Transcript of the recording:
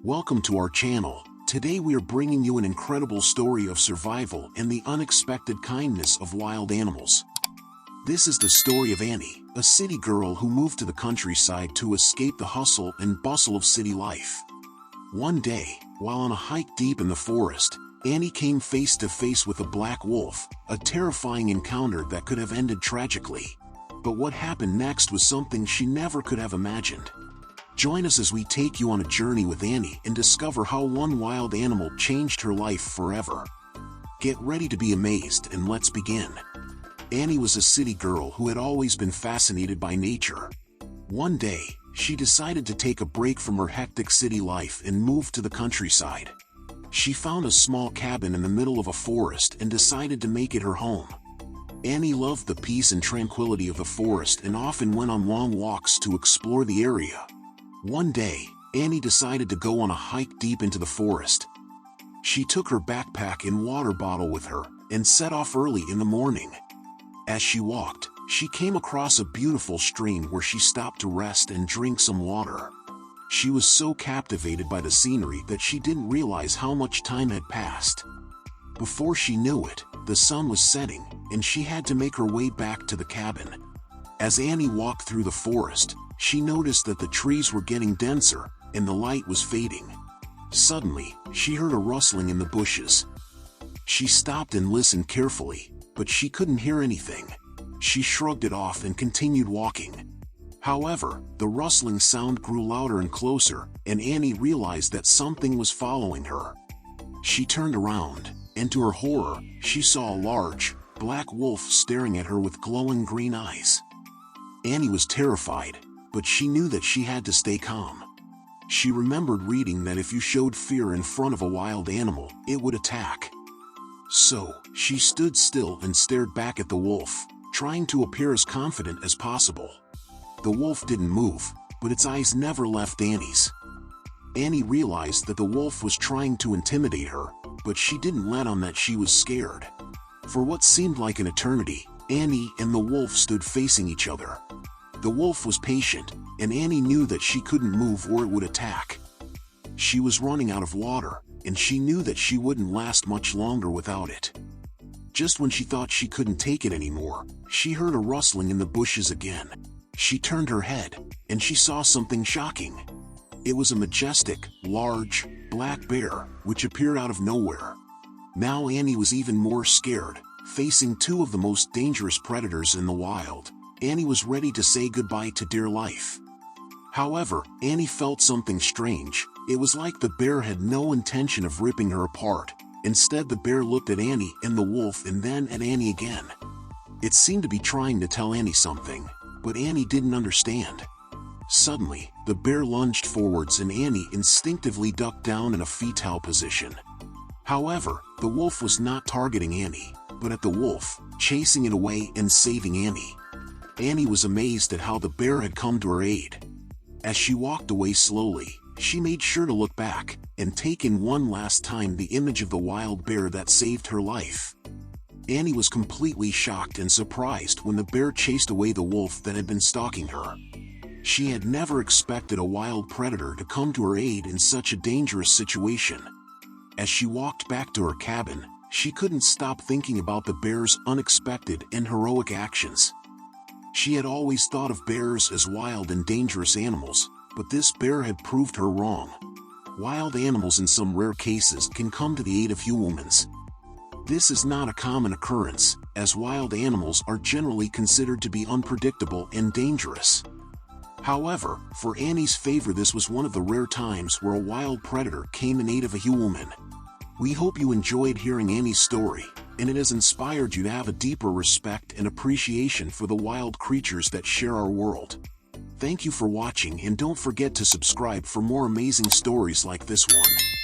Welcome to our channel. Today we are bringing you an incredible story of survival and the unexpected kindness of wild animals. This is the story of Anny, a city girl who moved to the countryside to escape the hustle and bustle of city life. One day, while on a hike deep in the forest, Anny came face to face with a black wolf, a terrifying encounter that could have ended tragically. But what happened next was something she never could have imagined. Join us as we take you on a journey with Anny and discover how one wild animal changed her life forever. Get ready to be amazed and let's begin. Anny was a city girl who had always been fascinated by nature. One day, she decided to take a break from her hectic city life and move to the countryside. She found a small cabin in the middle of a forest and decided to make it her home. Anny loved the peace and tranquility of the forest and often went on long walks to explore the area. One day, Anny decided to go on a hike deep into the forest. She took her backpack and water bottle with her and set off early in the morning. As she walked, she came across a beautiful stream where she stopped to rest and drink some water. She was so captivated by the scenery that she didn't realize how much time had passed. Before she knew it, the sun was setting, and she had to make her way back to the cabin. As Anny walked through the forest, she noticed that the trees were getting denser, and the light was fading. Suddenly, she heard a rustling in the bushes. She stopped and listened carefully, but she couldn't hear anything. She shrugged it off and continued walking. However, the rustling sound grew louder and closer, and Anny realized that something was following her. She turned around, and to her horror, she saw a large, black wolf staring at her with glowing green eyes. Anny was terrified, but she knew that she had to stay calm. She remembered reading that if you showed fear in front of a wild animal, it would attack. So, she stood still and stared back at the wolf, trying to appear as confident as possible. The wolf didn't move, but its eyes never left Anny's. Anny realized that the wolf was trying to intimidate her, but she didn't let on that she was scared. For what seemed like an eternity, Anny and the wolf stood facing each other. The wolf was patient, and Anny knew that she couldn't move or it would attack. She was running out of water, and she knew that she wouldn't last much longer without it. Just when she thought she couldn't take it anymore, she heard a rustling in the bushes again. She turned her head, and she saw something shocking. It was a majestic, large, black bear, which appeared out of nowhere. Now Anny was even more scared, facing two of the most dangerous predators in the wild. Anny was ready to say goodbye to dear life. However, Anny felt something strange. It was like the bear had no intention of ripping her apart. Instead, the bear looked at Anny and the wolf and then at Anny again. It seemed to be trying to tell Anny something, but Anny didn't understand. Suddenly, the bear lunged forwards and Anny instinctively ducked down in a fetal position. However, the wolf was not targeting Anny, but at the wolf, chasing it away and saving Anny. Anny was amazed at how the bear had come to her aid. As she walked away slowly, she made sure to look back and take in one last time the image of the wild bear that saved her life. Anny was completely shocked and surprised when the bear chased away the wolf that had been stalking her. She had never expected a wild predator to come to her aid in such a dangerous situation. As she walked back to her cabin, she couldn't stop thinking about the bear's unexpected and heroic actions. She had always thought of bears as wild and dangerous animals, but this bear had proved her wrong. Wild animals in some rare cases can come to the aid of humans. This is not a common occurrence, as wild animals are generally considered to be unpredictable and dangerous. However, for Anny's favor, this was one of the rare times where a wild predator came in aid of a human. We hope you enjoyed hearing Anny's story, and it has inspired you to have a deeper respect and appreciation for the wild creatures that share our world. Thank you for watching, and don't forget to subscribe for more amazing stories like this one.